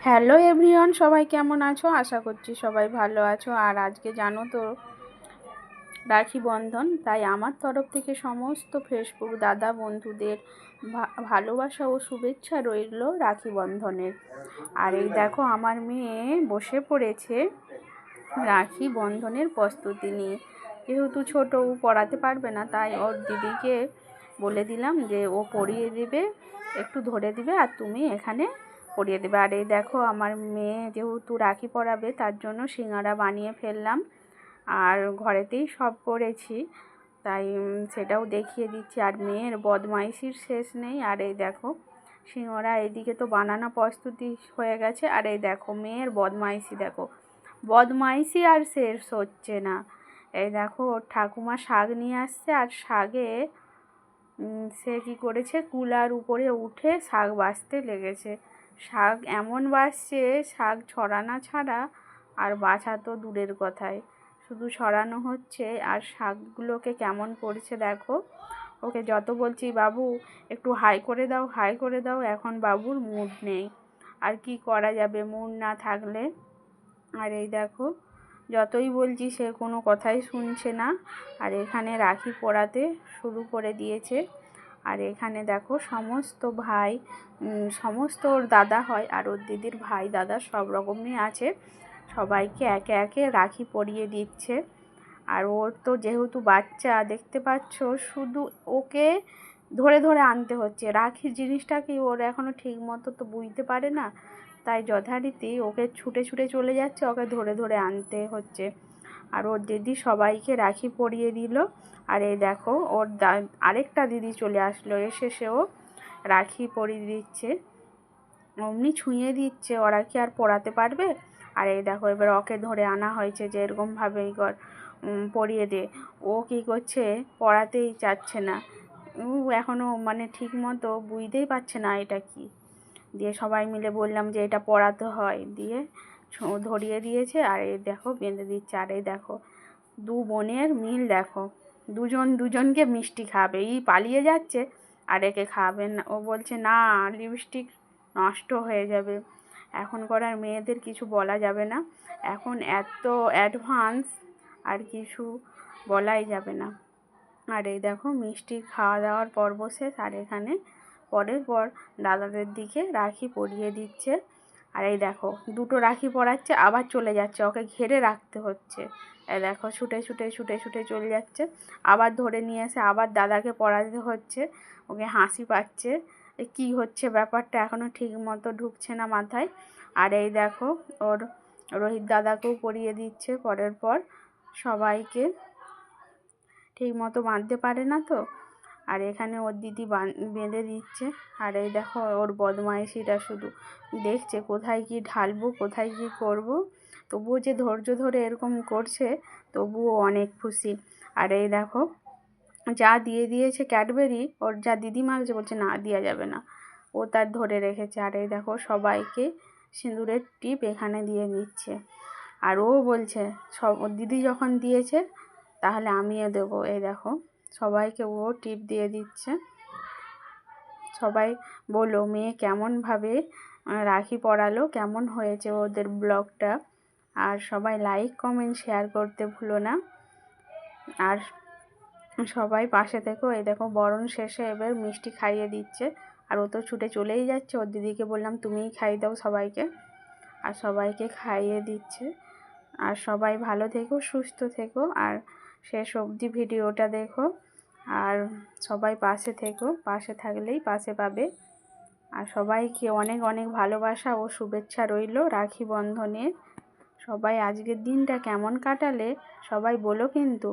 Hello everyone, সবাই কেমন আছো? আশা করছি সবাই ভালো আছো। আর আজকে জানো তো রাখি বন্ধন, তাই আমার তরফ থেকে সমস্ত ফেসবুক দাদা বন্ধুদের ভালোবাসা ও শুভেচ্ছা রইল রাখি বন্ধনের। আর এই দেখো আমার মেয়ে বসে পড়েছে রাখি বন্ধনের প্রস্তুতি নিয়ে। যেহেতু ছোটো, ও পড়াতে পারবে না, তাই ওর দিদিকে বলে দিলাম যে ও পড়িয়ে দেবে, একটু ধরে দিবে আর তুমি এখানে পরিয়ে দেবে। আর এই দেখো আমার মেয়ে যেহেতু রাখি পরাবে, তার জন্য সিঙ্গারা বানিয়ে ফেললাম আর ঘরেতেই সব করেছি, তাই সেটাও দেখিয়ে দিচ্ছি। আর মেয়ের বদমাইশির শেষ নেই। আর এই দেখো সিঙ্গারা এদিকে তো বানানো প্রস্তুতি হয়ে গেছে, আর এই দেখো মেয়ের বদমাইশি, দেখো বদমাইশি আর শেষ হচ্ছে না। এই দেখো ওর ঠাকুমা শাক নিয়ে আসছে, আর শাকে সে কী করেছে, কুলার উপরে উঠে শাক বাছতে লেগেছে। শাক এমন বাছছে, শাক ছড়ানো ছাড়া আর বাছা তো দূরের কথায়, শুধু ছড়ানো হচ্ছে। আর শাকগুলোকে কেমন করছে দেখো। ওকে যত বলছি বাবু একটু হাই করে দাও, হাই করে দাও, এখন বাবুর মুড নেই। আর কি করা যাবে মুড না থাকলে। আর এই দেখো যতই বলছি সে কোনো কথাই শুনছে না। আর এখানে রাখি পরাতে শুরু করে দিয়েছে। আর এখানে দেখো সমস্ত ভাই, সমস্ত ওর দাদা হয় আর ওর দিদির ভাই দাদা সব রকমই আছে, সবাইকে একে একে রাখি পরিয়ে দিচ্ছে। আর ওর তো যেহেতু বাচ্চা, দেখতে পাচ্ছ, শুধু ওকে ধরে ধরে আনতে হচ্ছে। রাখির জিনিসটা কি ওর এখনও ঠিক মতো তো বুঝতে পারে না, তাই যথারীতি ওকে ছুটে ছুটে চলে যাচ্ছে, ওকে ধরে ধরে আনতে হচ্ছে। আর ওর দিদি সবাইকে রাখি পরিয়ে দিল। আর এই দেখো ওর আরেকটা দিদি চলে আসলো, এসে সেও রাখি পরিয়ে দিচ্ছে, অমনি ছুঁয়ে দিচ্ছে। ওরা কি আর পরাতে পারবে? আর এই দেখো এবার ওকে ধরে আনা হয়েছে যে এরকমভাবেই পরিয়ে দে। ও কী করছে, পড়াতেই চাচ্ছে না। ও এখনও মানে ঠিক মতো বুঝতেই পারছে না এটা কি। দিয়ে সবাই মিলে বললাম যে এটা পড়াতে হয়, দিয়ে ধরিয়ে দিয়েছে। আর এই দেখো বেঁধে দিচ্ছে। আর এই দেখো দু বোনের মিল দেখো, দুজন দুজনকে মিষ্টি খাবে। এই পালিয়ে যাচ্ছে আর একে খাবেন না, ও বলছে না লিপস্টিক নষ্ট হয়ে যাবে। এখনকার আর মেয়েদের কিছু বলা যাবে না, এখন এত অ্যাডভান্স, আর কিছু বলাই যাবে না। আর এই দেখো মিষ্টি খাওয়া দাওয়ার পর্ব শেষ। আর এখানে পরের পর দাদাদের দিকে রাখি পরিয়ে দিচ্ছে। আর এই দেখো দুটো রাখি পরাচ্ছে, আবার চলে যাচ্ছে, ওকে ঘেরে রাখতে হচ্ছে। এই দেখো ছুটে ছুটে ছুটে ছুটে চলে যাচ্ছে, আবার ধরে নিয়ে এসে আবার দাদাকে পরাতে হচ্ছে। ওকে হাসি পাচ্ছে, কি হচ্ছে ব্যাপারটা এখনও ঠিক মতো ঢুকছে না মাথায়। আর এই দেখো ওর রোহিত দাদাকেও পরিয়ে দিচ্ছে পরের পর। সবাইকে ঠিক মতো বাঁধতে পারে না তো, আর এখানে ওর দিদি বেঁধে দিচ্ছে। আর এই দেখো ওর বদমাইশিটা শুধু দেখছে কোথায় কি ঢালবো, কোথায় কি করব। তবুও যে ধৈর্য ধরে এরকম করছে, তবুও অনেক খুশি। আর এই দেখো যা দিয়ে দিয়েছে ক্যাডবেরি, ওর যা দিদি মাগছে, বলছে না দেওয়া যাবে না, ও তার ধরে রেখেছে। আর এই দেখো সবাইকে সিঁদুরের টিপ এখানে দিয়ে দিচ্ছে। আর ও বলছে সব ওর দিদি যখন দিয়েছে তাহলে আমিও দেবো। এই দেখো সবাইকে ও টিপ দিয়ে দিচ্ছে। সবাই বলো মেয়ে কেমনভাবে রাখি পরালো, কেমন হয়েছে ওদের ব্লগটা। আর সবাই লাইক কমেন্ট শেয়ার করতে ভুলো না। আর সবাই পাশে থেকো। এই দেখো বরণ শেষে এবার মিষ্টি খাইয়ে দিচ্ছে। আর ও তো ছুটে চলেই যাচ্ছে, ওর দিদিকে বললাম তুমিই খাইয়ে দাও সবাইকে। আর সবাইকে খাইয়ে দিচ্ছে। আর সবাই ভালো থেকো, সুস্থ থেকো, আর শেষ অবধি ভিডিওটা দেখো। আর সবাই পাশে থেকো, পাশে থাকলেই পাশে পাবে। আর সবাইকে অনেক অনেক ভালোবাসা ও শুভেচ্ছা রইল রাখি বন্ধনের। সবাই আজকের দিনটা কেমন কাটালে সবাই বলো কিন্তু।